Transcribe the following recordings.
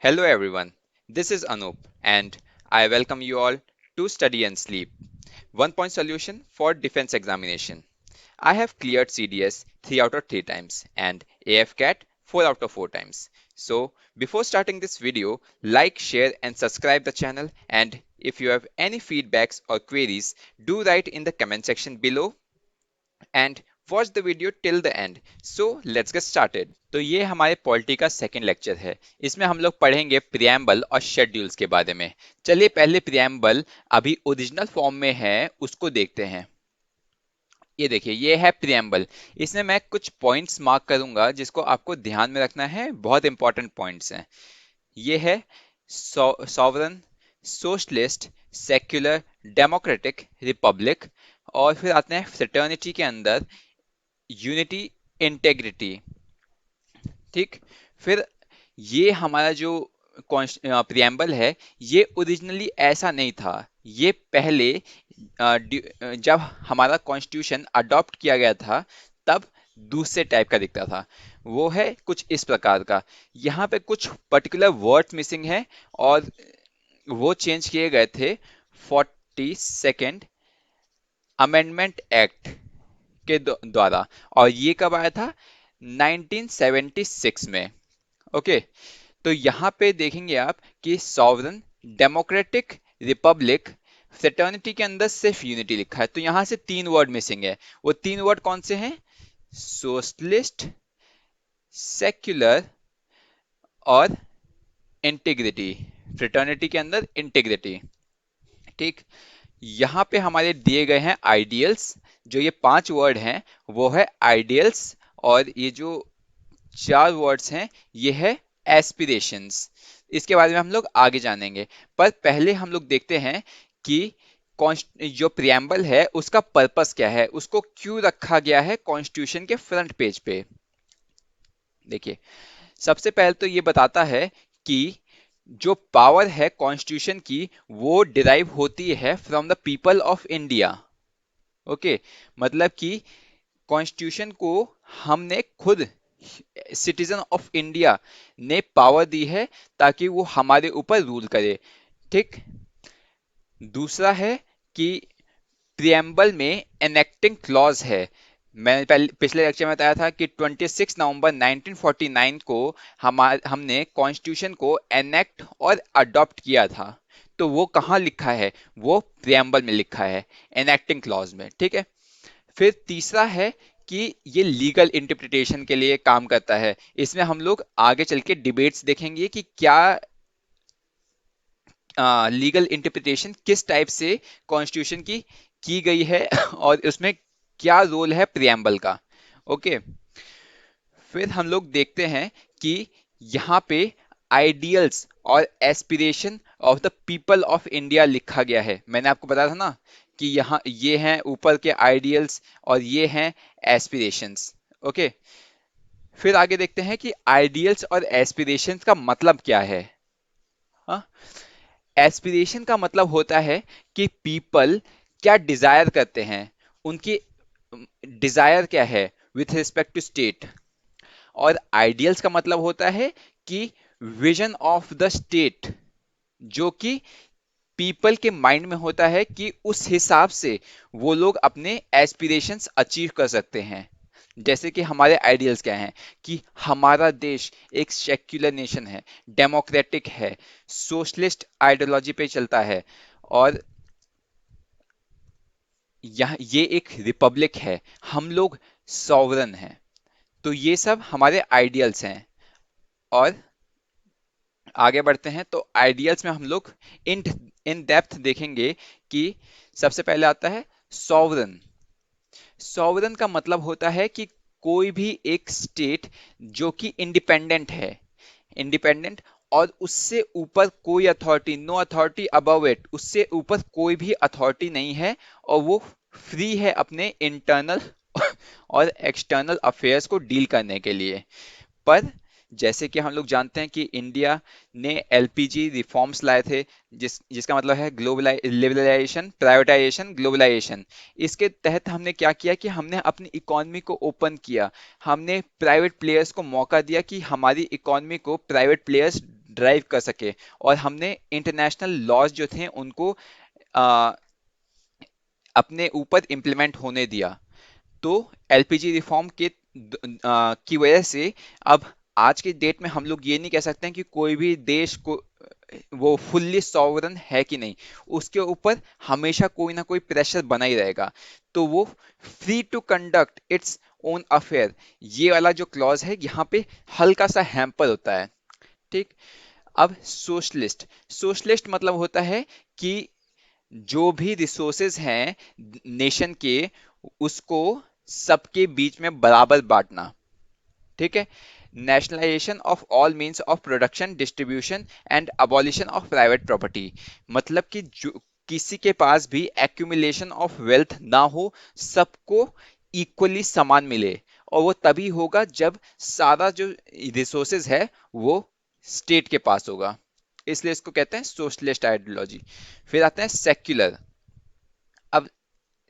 Hello everyone, this is Anup and I welcome you all to Study and Sleep, one point solution for defense examination. I have cleared CDS 3 out of 3 times and AFCAT 4 out of 4 times. So before starting this video, like, share and subscribe the channel, and if you have any feedbacks or queries, do write in the comment section below and watch the video till the end. So let's get started. तो ये हमारे polity का second lecture है। इसमें हम लोग पढ़ेंगे preamble और शेड्यूल्स के बारे में। चलिए पहले प्रियम्बल अभी ओरिजिनल फॉर्म में है उसको देखते हैं। ये देखिए, ये है प्रियम्बल। इसमें मैं कुछ पॉइंट्स मार्क करूंगा जिसको आपको ध्यान में रखना है, बहुत इंपॉर्टेंट पॉइंट्स हैं। ये है sovereign, socialist, secular, democratic, Republic, और फिर आते हैं फ्रेटर्निटी के अंदर यूनिटी, इंटेग्रिटी। ठीक, फिर ये हमारा जो प्रियम्बल है, ये ओरिजिनली ऐसा नहीं था। ये पहले जब हमारा कॉन्स्टिट्यूशन अडॉप्ट किया गया था तब दूसरे टाइप का दिखता था। वो है कुछ इस प्रकार का। यहाँ पे कुछ पर्टिकुलर वर्ड्स मिसिंग है और वो चेंज किए गए थे 42nd अमेंडमेंट एक्ट के द्वारा। और ये कब आया था? 1976 में। ओके, तो यहाँ पे देखेंगे आप कि सॉवरन, डेमोक्रेटिक, रिपब्लिक, फ्रेटर्निटी के अंदर सिर्फ यूनिटी लिखा है। तो यहाँ से 3 वर्ड मिसिंग है। वो 3 वर्ड कौन से हैं? सोशलिस्ट, सेक्युलर और इंटीग्रिटी। फ्रेटर्निटी के अंदर इंटीग्रिटी। ठीक, यहाँ पे हमारे दिए गए हैं आइडियल्स। जो ये 5 वर्ड हैं वो है आइडियल्स, और ये जो 4 वर्ड्स हैं ये है एस्पिरेशंस। इसके बारे में हम लोग आगे जानेंगे, पर पहले हम लोग देखते हैं कि जो प्रियम्बल है उसका पर्पस क्या है, उसको क्यों रखा गया है कॉन्स्टिट्यूशन के फ्रंट पेज पे। देखिए, सबसे पहले तो ये बताता है कि जो पावर है कॉन्स्टिट्यूशन की वो डिराइव होती है from the people of India. Okay, मतलब कि कॉन्स्टिट्यूशन को हमने खुद, सिटीजन ऑफ इंडिया ने पावर दी है ताकि वो हमारे ऊपर रूल करे। ठीक, दूसरा है कि प्रियम्बल में एनेक्टिंग क्लॉज है। मैंने पहले पिछले लेक्चर में बताया था कि 26 नवंबर 1949 को हमने कॉन्स्टिट्यूशन को एनेक्ट और अडॉप्ट किया था। तो वो कहाँ लिखा है? वो प्रियम्बल में लिखा है, एनेक्टिंग क्लॉज में। ठीक है, फिर तीसरा है कि ये लीगल इंटरप्रिटेशन के लिए काम करता है। इसमें हम लोग आगे चल के डिबेट्स देखेंगे कि क्या लीगल इंटरप्रिटेशन किस टाइप से कॉन्स्टिट्यूशन की गई है और उसमें क्या रोल है प्रियम्बल का। ओके, फिर हम लोग देखते हैं कि यहाँ पे आइडियल्स और aspiration of the people of India लिखा गया है। मैंने आपको बताया था ना कि यहाँ ये हैं ऊपर के आइडियल्स और ये हैं एस्पिरेशंस। ओके, फिर आगे देखते हैं कि आइडियल्स और एस्पिरेशंस का मतलब क्या है। हाँ, एस्पिरेशन का मतलब होता है कि पीपल क्या डिजायर करते हैं, उनकी डिजायर क्या है विथ रिस्पेक्ट टू स्टेट। और आइडियल्स का मतलब होता है कि विजन ऑफ द स्टेट, जो कि पीपल के माइंड में होता है कि उस हिसाब से वो लोग अपने एस्पिरेशंस अचीव कर सकते हैं। जैसे कि हमारे आइडियल्स क्या हैं कि हमारा देश एक सेक्युलर नेशन है, डेमोक्रेटिक है, सोशलिस्ट आइडियोलॉजी पे चलता है, और यह ये एक रिपब्लिक है, हम लोग सॉवरन हैं। तो ये सब हमारे आइडियल्स हैं। और आगे बढ़ते हैं तो आइडियल्स में हम लोग इन इन डेप्थ देखेंगे कि सबसे पहले आता है सॉवरन। सॉवरन का मतलब होता है कि कोई भी एक स्टेट जो कि इंडिपेंडेंट है, इंडिपेंडेंट, और उससे ऊपर कोई authority, no authority above it, उससे ऊपर कोई भी अथॉरिटी नहीं है, और वो फ्री है अपने इंटरनल और एक्सटर्नल अफेयर्स को डील करने के लिए। पर जैसे कि हम लोग जानते हैं कि इंडिया ने एलपीजी रिफॉर्म्स लाए थे, जिसका मतलब है लिबरलाइजेशन, प्राइवेटाइजेशन, ग्लोबलाइजेशन। इसके तहत हमने क्या किया कि हमने अपनी इकोनॉमी को ओपन किया, हमने प्राइवेट प्लेयर्स को मौका दिया कि हमारी इकोनॉमी को प्राइवेट प्लेयर्स ड्राइव कर सके, और हमने इंटरनेशनल लॉज जो थे उनको आ, अपने ऊपर इम्प्लीमेंट होने दिया। तो एलपीजी रिफॉर्म की वजह से अब आज के डेट में हम लोग ये नहीं कह सकते हैं कि कोई भी देश को वो फुल्ली सॉवरन है कि नहीं, उसके ऊपर हमेशा कोई ना कोई प्रेशर बना ही रहेगा। तो वो free to conduct its own affair, ये वाला जो क्लॉज है यहाँ पे हल्का सा हैम्पर होता है। ठीक। अब सोशलिस्ट, सोशलिस्ट मतलब होता है कि जो भी रिसोर्सेज हैं नेशन के, उसको सबके बीच में बराबर बांटना। ठीक है। Nationalisation of all means of production distribution and abolition of private property, मतलब कि जो किसी के पास भी एक्यूमुलेशन ऑफ वेल्थ ना हो, सबको इक्वली समान मिले, और वो तभी होगा जब सारा जो रिसोर्सेज है वो स्टेट के पास होगा। इसलिए इसको कहते हैं सोशलिस्ट आइडियोलॉजी। फिर आते हैं सेक्युलर। अब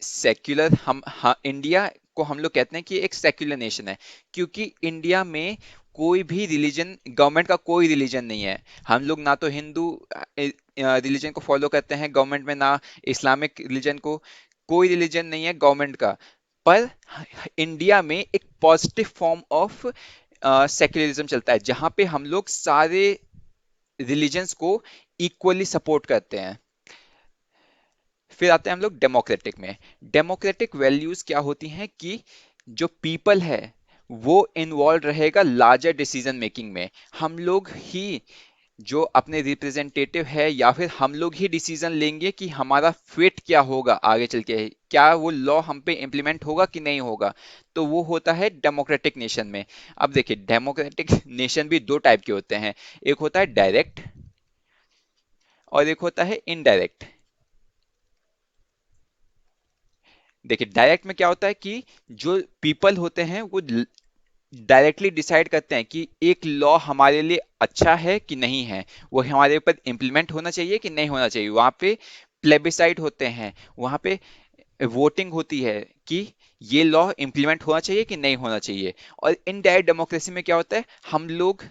सेक्युलर, इंडिया को हम लोग कहते हैं कि एक सेक्युलर नेशन है, क्योंकि इंडिया में कोई भी रिलीजन, गवर्नमेंट का कोई रिलीजन नहीं है। हम लोग ना तो हिंदू रिलीजन को फॉलो करते हैं गवर्नमेंट में, ना इस्लामिक रिलीजन को, कोई रिलीजन नहीं है गवर्नमेंट का। पर इंडिया में एक पॉजिटिव फॉर्म ऑफ सेक्युलरिज्म चलता है, जहां पे हम लोग सारे रिलीजन्स को इक्वली सपोर्ट करते हैं। फिर आते हैं हम लोग डेमोक्रेटिक में। डेमोक्रेटिक वैल्यूज क्या होती हैं कि जो पीपल है वो इन्वॉल्व रहेगा लार्जर डिसीजन मेकिंग में। हम लोग ही जो अपने रिप्रेजेंटेटिव है, या फिर हम लोग ही डिसीजन लेंगे कि हमारा फेट क्या होगा आगे चल के, क्या वो लॉ हम पे इम्प्लीमेंट होगा कि नहीं होगा। तो वो होता है डेमोक्रेटिक नेशन में। अब देखिए, डेमोक्रेटिक नेशन भी दो टाइप के होते हैं, एक होता है डायरेक्ट और एक होता है इनडायरेक्ट। देखिए, डायरेक्ट में क्या होता है कि जो पीपल होते हैं वो डायरेक्टली डिसाइड करते हैं कि एक लॉ हमारे लिए अच्छा है कि नहीं है, वो हमारे ऊपर इम्प्लीमेंट होना चाहिए कि नहीं होना चाहिए। वहां पे प्लेबिसाइड होते हैं, वहां पे वोटिंग होती है कि ये लॉ इम्प्लीमेंट होना चाहिए कि नहीं होना चाहिए। और इनडायरेक्ट डेमोक्रेसी में क्या होता है, हम लोग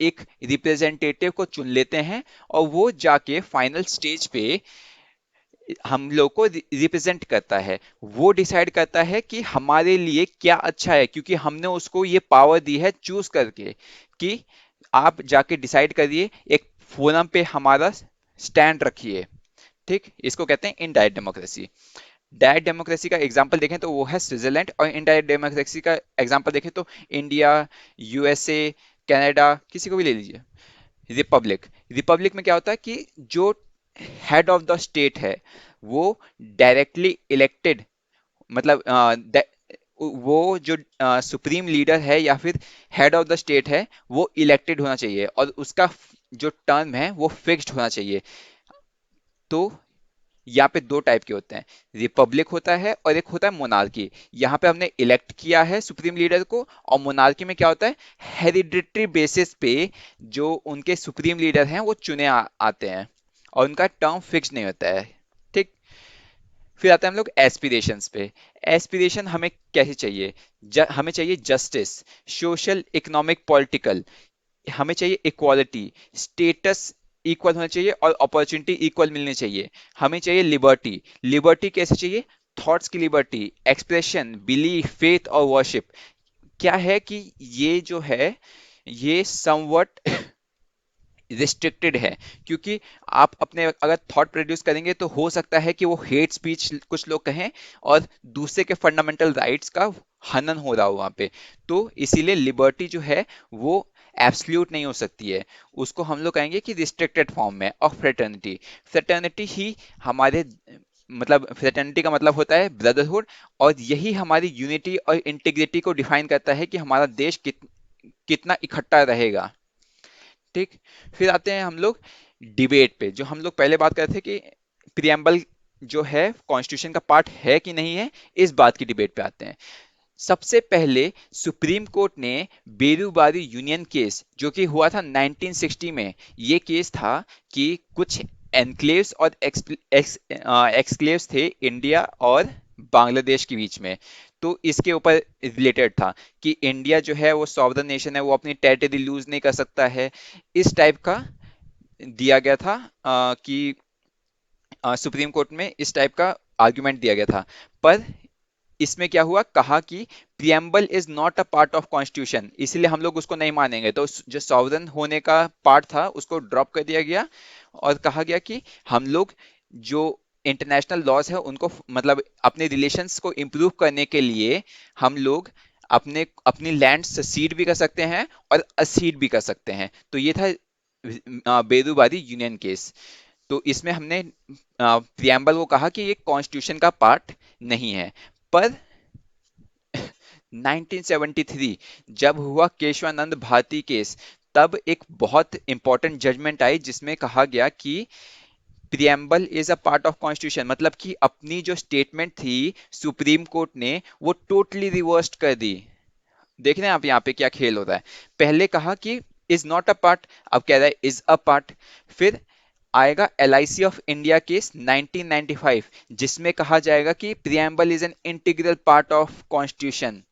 एक रिप्रेजेंटेटिव को चुन लेते हैं, और वो जाके फाइनल स्टेज पे हम लोग को रिप्रेजेंट करता है। वो डिसाइड करता है कि हमारे लिए क्या अच्छा है, क्योंकि हमने उसको ये पावर दी है चूज करके कि आप जाके डिसाइड करिए, एक फोरम पे हमारा स्टैंड रखिए। ठीक, इसको कहते हैं इनडायरेक्ट डेमोक्रेसी। डायरेक्ट डेमोक्रेसी का एग्जांपल देखें तो वो है स्विट्जरलैंड, और इनडायरेक्ट डेमोक्रेसी का एग्जांपल देखें तो इंडिया, यूएसए, कनाडा, किसी को भी ले लीजिए। रिपब्लिक, रिपब्लिक में क्या होता है कि जो हेड ऑफ द स्टेट है वो डायरेक्टली इलेक्टेड, मतलब वो जो सुप्रीम लीडर है या फिर हेड ऑफ द स्टेट है वो इलेक्टेड होना चाहिए, और उसका जो टर्म है वो फिक्स्ड होना चाहिए। तो यहाँ पे दो टाइप के होते हैं, रिपब्लिक होता है और एक होता है मोनार्की। यहाँ पे हमने इलेक्ट किया है सुप्रीम लीडर को, और मोनार्की में क्या होता है, हेरिडिटरी बेसिस पे जो उनके सुप्रीम लीडर हैं वो चुने आते हैं, और उनका टर्म फिक्स नहीं होता है। ठीक। फिर आते हैं हम लोग एस्पिरेशंस पे। एस्पिरेशन हमें कैसे चाहिए, हमें चाहिए जस्टिस, सोशल, इकोनॉमिक, पॉलिटिकल। हमें चाहिए इक्वालिटी, स्टेटस इक्वल होना चाहिए और अपॉर्चुनिटी इक्वल मिलनी चाहिए। हमें चाहिए लिबर्टी, लिबर्टी कैसे चाहिए, थॉट्स की लिबर्टी, एक्सप्रेशन, बिलीफ, फेथ और वर्शिप। क्या है कि ये जो है ये समवट रिस्ट्रिक्टेड है, क्योंकि आप अपने अगर थॉट प्रोड्यूस करेंगे तो हो सकता है कि वो हेट स्पीच कुछ लोग कहें, और दूसरे के फंडामेंटल राइट्स का हनन हो रहा हो वहां पे। तो इसीलिए लिबर्टी जो है वो एब्सल्यूट नहीं हो सकती है, उसको हम लोग कहेंगे कि रिस्ट्रिक्टेड फॉर्म में। और फ्रेटर्निटी, फ्रेटर्निटी ही हमारे, मतलब फ्रेटर्निटी का मतलब होता है ब्रदरहुड, और यही हमारी यूनिटी और इंटीग्रिटी को डिफाइन करता है कि हमारा देश कितना इकट्ठा रहेगा। ठीक। फिर आते हैं हम लोग डिबेट पे, जो हम लोग पहले बात कर रहे थे कि प्रियम्बल जो है कॉन्स्टिट्यूशन का पार्ट है कि नहीं है, इस बात की डिबेट पे आते हैं। सबसे पहले सुप्रीम कोर्ट ने बेरूबारी यूनियन केस जो कि हुआ था 1960 में, ये केस था कि कुछ एनक्लेव्स और एक्सक्लेव्स थे इंडिया और बांग्लादेश के बीच में। तो इसके ऊपर रिलेटेड था कि इंडिया जो है वो सॉवरन नेशन है, वो अपनी टेरिटरी लूज नहीं कर सकता है। इस टाइप का दिया गया था कि सुप्रीम कोर्ट में इस टाइप का आर्गुमेंट दिया गया था। पर इसमें क्या हुआ, कहा कि preamble is not a part of constitution, इसलिए हम लोग उसको नहीं मानेंगे। तो जो सॉवरन होने का पार्ट था उसको ड्रॉप कर दिया गया और कहा गया कि हम लोग जो इंटरनेशनल लॉज है उनको मतलब अपने रिलेशंस को इम्प्रूव करने के लिए हम लोग अपने अपनी लैंड सीड भी कर सकते हैं और असीड भी कर सकते हैं। तो ये था बेरूबारी यूनियन केस। तो इसमें हमने प्रियम्बल को कहा कि ये कॉन्स्टिट्यूशन का पार्ट नहीं है। पर 1973 जब हुआ केशवानंद भारती केस, तब एक बहुत इंपॉर्टेंट जजमेंट आई जिसमें कहा गया कि preamble is a part of constitution, मतलब कि अपनी जो स्टेटमेंट थी सुप्रीम कोर्ट ने वो टोटली रिवर्स्ड कर दी। देख रहे हैं आप यहाँ पे क्या खेल होता है। पहले कहा कि इज नॉट अ पार्ट, अब कह रहा है इज अ पार्ट। फिर आएगा एलआईसी ऑफ इंडिया केस 1995, जिसमें कहा जाएगा कि preamble is an integral part of constitution.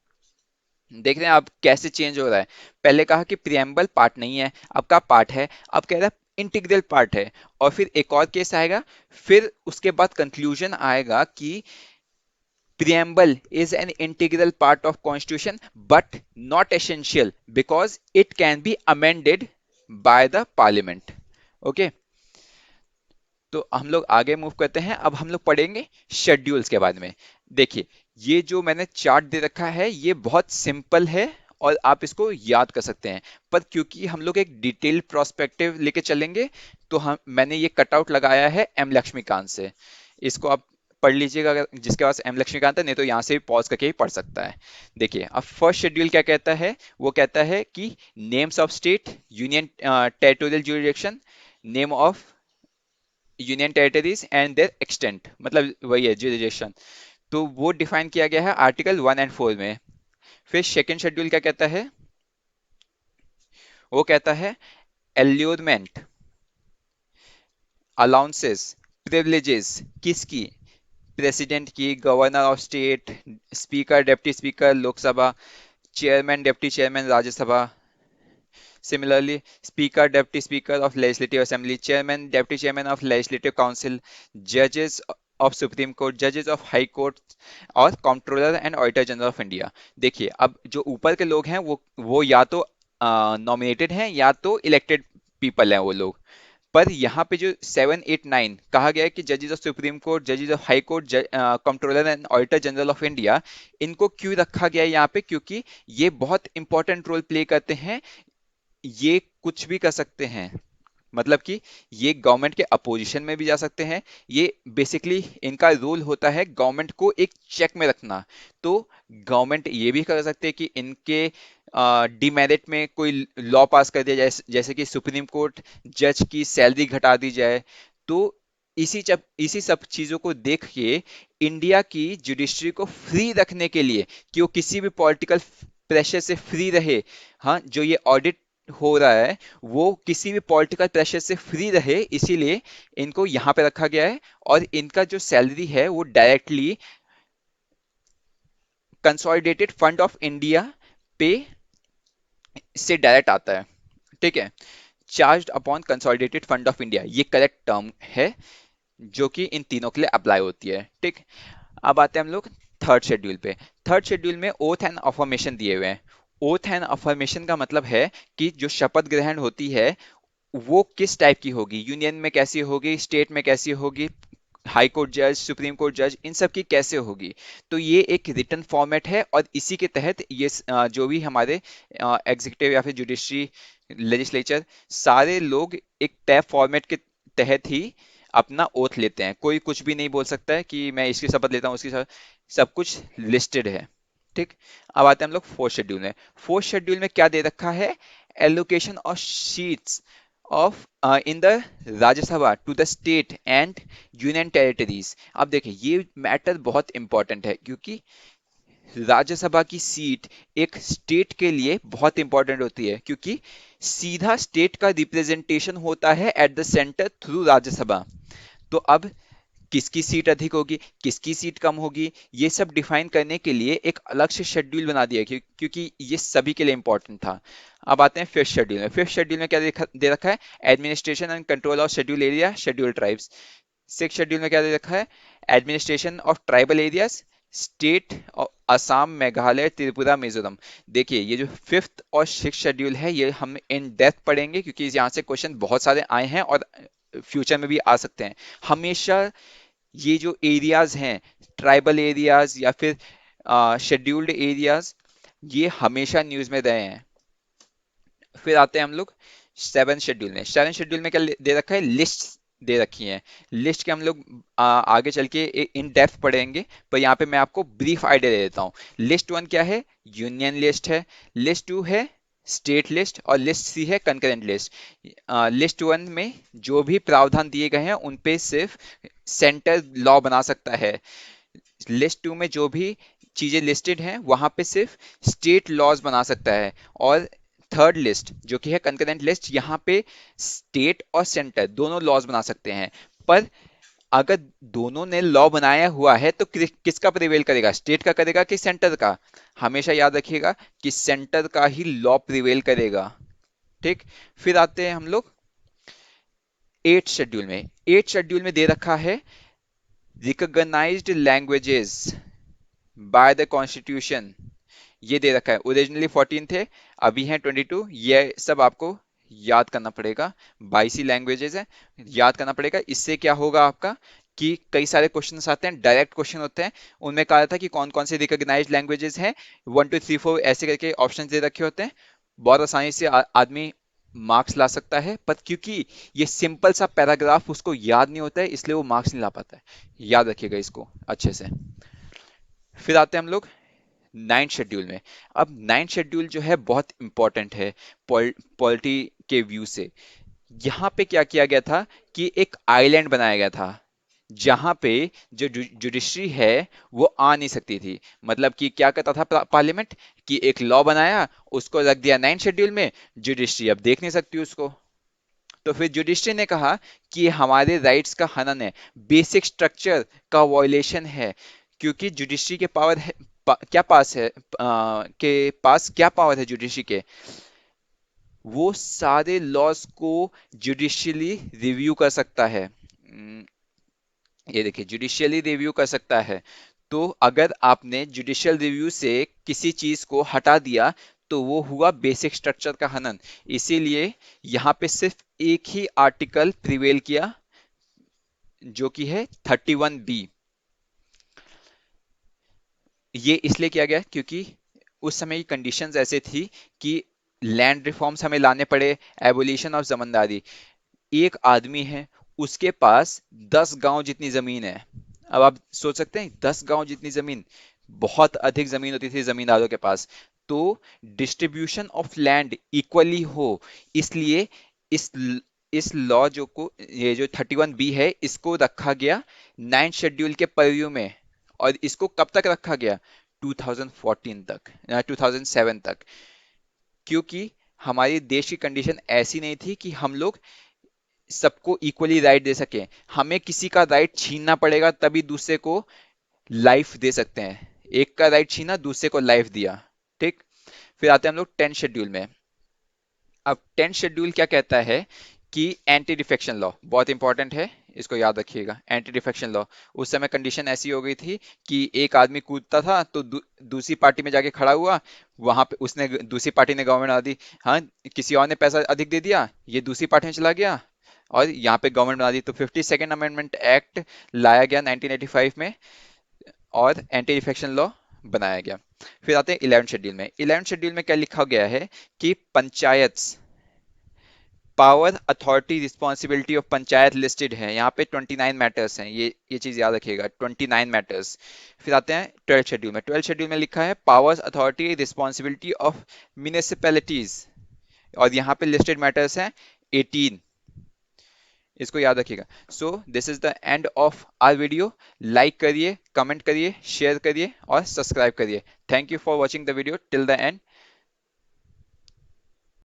देख रहे हैं आप कैसे चेंज हो रहा है। पहले कहा कि प्रियम्बल पार्ट नहीं है, अब का पार्ट है, अब कह रहा है इंटीग्रल पार्ट है। और फिर एक और केस आएगा, फिर उसके बाद कंक्लूजन आएगा कि preamble is an integral part of constitution but not essential because it can be amended by the parliament. Okay, तो हम लोग आगे मूव करते हैं। अब हम लोग पढ़ेंगे शेड्यूल्स के बारे में। देखिए, ये जो मैंने चार्ट दे रखा है ये बहुत सिंपल है और आप इसको याद कर सकते हैं। पर क्योंकि हम लोग एक डिटेल प्रोस्पेक्टिव लेके चलेंगे, तो हम मैंने ये कटआउट लगाया है एम लक्ष्मीकांत से। इसको आप पढ़ लीजिएगा अगर जिसके पास एम लक्ष्मीकांत है, नहीं तो यहाँ से पॉज करके ही पढ़ सकता है। देखिए, अब फर्स्ट शेड्यूल क्या कहता है, वो कहता है कि names of state, union territorial jurisdiction, name of union territories and their extent, मतलब वही है ज्यूरिडिक्शन। तो वो डिफाइन किया गया है आर्टिकल 1 और 4 में। फिर सेकेंड शेड्यूल क्या कहता है, वो कहता है एल्योरमेंट, अलाउंसेस, प्रिविलेजेस, किसकी, प्रेसिडेंट की, governor of state, speaker, deputy speaker Lok Sabha, chairman, deputy chairman Rajya Sabha, similarly speaker, deputy speaker of legislative assembly, chairman, deputy chairman of legislative council, judges of supreme court, judges of high court और comptroller and auditor general of india। देखिए, अब जो ऊपर के लोग हैं वो या तो नॉमिनेटेड हैं या तो इलेक्टेड पीपल हैं वो लोग। पर यहाँ पे जो 7, 8, 9 कहा गया है कि जजेस ऑफ सुप्रीम कोर्ट, जजेस of high court, controller and auditor general of India, इनको क्यों रखा गया है यहाँ पे, क्योंकि ये बहुत इंपॉर्टेंट रोल प्ले करते हैं। ये कुछ भी कर सकते हैं, मतलब कि ये गवर्नमेंट के अपोजिशन में भी जा सकते हैं। ये बेसिकली इनका रोल होता है गवर्नमेंट को एक चेक में रखना। तो गवर्नमेंट ये भी कर सकते हैं कि इनके डिमेरिट में कोई लॉ पास कर दिया जाए, जैसे कि सुप्रीम कोर्ट जज की सैलरी घटा दी जाए। तो इसी सब चीजों को देख के इंडिया की जुडिशरी को फ्री रखने के लिए, कि वो किसी भी पॉलिटिकल प्रेशर से फ्री रहे, हाँ, जो ये ऑडिट हो रहा है वो किसी भी पॉलिटिकल प्रेशर से फ्री रहे, इसीलिए इनको यहां पे रखा गया है। और इनका जो सैलरी है वो directly consolidated fund of India पे से डायरेक्ट आता है। ठीक है, charge upon consolidated fund of India, ये करेक्ट टर्म है जो कि इन तीनों के लिए अप्लाई होती है। ठीक, अब आते हैं हम लोग थर्ड शेड्यूल पे। थर्ड शेड्यूल में ओथ एंड अफर्मेशन दिए हुए हैं। ओथ एंड अफर्मेशन का मतलब है कि जो शपथ ग्रहण होती है वो किस टाइप की होगी, यूनियन में कैसी होगी, स्टेट में कैसी होगी, हाई कोर्ट जज, सुप्रीम कोर्ट जज, इन सब की कैसे होगी। तो ये एक रिटन फॉर्मेट है और इसी के तहत ये जो भी हमारे एग्जीक्यूटिव या फिर जुडिशरी, लेजिस्लेचर, सारे लोग एक तय फॉर्मेट के तहत ही अपना ओथ लेते हैं। कोई कुछ भी नहीं बोल सकता है कि मैं इसकी शपथ लेता हूँ उसकी शपथ, सब कुछ लिस्टेड है। ठीक, अब आते हैं हम लोग फोर्थ शेड्यूल में। फोर्थ शेड्यूल में क्या दे रखा है, allocation of seats of in the Rajya Sabha to the state and union territories. अब देखिए, ये मैटर बहुत इंपॉर्टेंट है क्योंकि राज्यसभा की सीट एक स्टेट के लिए बहुत इंपॉर्टेंट होती है, क्योंकि सीधा स्टेट का रिप्रेजेंटेशन होता है at the centre through Rajya Sabha. तो अब किसकी सीट अधिक होगी, किसकी सीट कम होगी, ये सब डिफाइन करने के लिए एक अलग से शेड्यूल बना दिया क्योंकि ये सभी के लिए इंपॉर्टेंट था। अब आते हैं फिफ्थ शेड्यूल में। फिफ्थ शेड्यूल में क्या दे रखा है? Administration and control of schedule area, schedule tribes. Six schedule में क्या दे रखा है? Administration of tribal areas, state Assam, Meghalaya, Tripura, Mizoram. देखिए ये जो फिफ्थ और सिक्स शेड्यूल है ये हम इन डेप्थ पढ़ेंगे क्योंकि यहाँ से क्वेश्चन बहुत सारे आए हैं और फ्यूचर में भी आ सकते हैं। हमेशा ये जो एरियाज हैं, ट्राइबल एरियाज या फिर शेड्यूल्ड एरियाज, ये हमेशा न्यूज में रहे हैं। फिर आते हैं हम लोग सेवन शेड्यूल में। सेवन शेड्यूल में क्या दे रखा है? लिस्ट दे रखी है। लिस्ट के हम लोग आगे चल के इन डेप्थ पढ़ेंगे, पर यहाँ पे मैं आपको ब्रीफ आइडिया दे देता हूँ। लिस्ट वन क्या है? यूनियन लिस्ट है। लिस्ट टू है स्टेट लिस्ट और लिस्ट सी है कंकरेंट लिस्ट। लिस्ट वन में जो भी प्रावधान दिए गए हैं उन पे सिर्फ सेंटर लॉ बना सकता है। लिस्ट टू में जो भी चीजें लिस्टेड हैं वहां पे सिर्फ स्टेट लॉज बना सकता है। और थर्ड लिस्ट जो कि है कंकरेंट लिस्ट, यहाँ पे स्टेट और सेंटर दोनों लॉज बना सकते हैं। पर अगर दोनों ने लॉ बनाया हुआ है तो किसका प्रिवेल करेगा? स्टेट का करेगा कि सेंटर का? हमेशा याद रखिएगा कि सेंटर का ही लॉ प्रिवेल करेगा। ठीक। फिर आते हैं हम लोग एट शेड्यूल में। एट शेड्यूल में दे रखा है recognised languages by the constitution. ये दे रखा है। ओरिजिनली 14 थे, अभी हैं 22। ये सब आपको याद करना पड़ेगा। 22 ही लैंग्वेजेस है, याद करना पड़ेगा। इससे क्या होगा आपका कि कई सारे क्वेश्चंस आते हैं, डायरेक्ट क्वेश्चन होते हैं, उनमें कहा था कि कौन कौन से रिकॉग्नाइज्ड लैंग्वेजेस हैं, 1 2 3 4 ऐसे करके ऑप्शन दे रखे होते हैं। बहुत आसानी से आदमी मार्क्स ला सकता है, पर क्योंकि ये सिंपल सा पैराग्राफ उसको याद नहीं होता है इसलिए वो मार्क्स नहीं ला पाता है। याद रखिएगा इसको अच्छे से। फिर आते हैं हम लोग नाइन्थ शेड्यूल में। अब नाइन्थ शेड्यूल जो है बहुत इंपॉर्टेंट है पॉलिटी के व्यू से। यहाँ पे क्या किया गया था कि एक आइलैंड बनाया गया था जहां पे जो जुडिशरी है वो आ नहीं सकती थी। मतलब कि क्या करता था पार्लियामेंट कि एक लॉ बनाया, उसको रख दिया नाइन्थ शेड्यूल में, जुडिशरी अब देख नहीं सकती उसको। तो फिर जुडिशरी ने कहा कि ये हमारे राइट्स का हनन है, बेसिक स्ट्रक्चर का वॉयलेशन है। क्योंकि जुडिशरी के पावर है क्या पास है के पास क्या पावर है जुडिशरी के? वो सारे लॉज को जुडिशियली रिव्यू कर सकता है। ये देखिए जुडिशियली रिव्यू कर सकता है। तो अगर आपने जुडिशियल रिव्यू से किसी चीज को हटा दिया तो वो हुआ बेसिक स्ट्रक्चर का हनन। इसीलिए यहाँ पे सिर्फ एक ही आर्टिकल प्रिवेल किया जो कि है 31B। ये इसलिए किया गया क्योंकि उस समय की कंडीशंस ऐसे थी कि लैंड रिफॉर्म्स हमें लाने पड़े, एबोलिशन ऑफ जमींदारी। एक आदमी है, उसके पास 10 गांव जितनी जमीन है। अब आप सोच सकते हैं 10 गांव जितनी जमीन, बहुत अधिक जमीन होती थी जमींदारों के पास। तो डिस्ट्रीब्यूशन ऑफ लैंड इक्वली हो, इसलिए इस इस लॉ ये जो 31B है इसको रखा गया नाइन्थ शेड्यूल के परव्यू में। और इसको कब तक रखा गया? 2014 तक, 2007 तक। क्योंकि हमारे देश की कंडीशन ऐसी नहीं थी कि हम लोग सबको इक्वली राइट दे सके। हमें किसी का राइट छीनना पड़ेगा तभी दूसरे को लाइफ दे सकते हैं। एक का राइट छीना, दूसरे को लाइफ दिया। ठीक। फिर आते हैं हम लोग 10th शेड्यूल में। अब 10th शेड्यूल क्या कहता है कि एंटी डिफेक्शन लॉ बहुत इंपॉर्टेंट है, इसको याद रखिएगा। एंटी डिफेक्शन लॉ, उस समय कंडीशन ऐसी हो गई थी कि एक आदमी कूदता था तो दूसरी पार्टी में जाके खड़ा हुआ, वहां पे उसने दूसरी पार्टी ने गवर्नमेंट बना दी। हाँ, किसी और ने पैसा अधिक दे दिया, ये दूसरी पार्टी में चला गया और यहाँ पे गवर्नमेंट बना दी। तो 52nd अमेंडमेंट एक्ट लाया गया 1985 में और एंटी डिफेक्शन लॉ बनाया गया। फिर आते हैं 11th शेड्यूल में। 11th शेड्यूल में क्या लिखा गया है कि panchayat power, authority, responsibility of panchayat listed है। यहाँ पे 29 मैटर्स हैं, ये चीज याद रखिएगा, 29 मैटर्स। फिर आते हैं 12th शेड्यूल में। 12th शेड्यूल में लिखा है powers, authority, responsibility of municipalities, और यहाँ पे लिस्टेड मैटर्स हैं 18। इसको याद रखिएगा। So this is the end of our video. Like करिए, कमेंट करिए, शेयर करिए और सब्सक्राइब करिए। Thank you for watching the video till the and.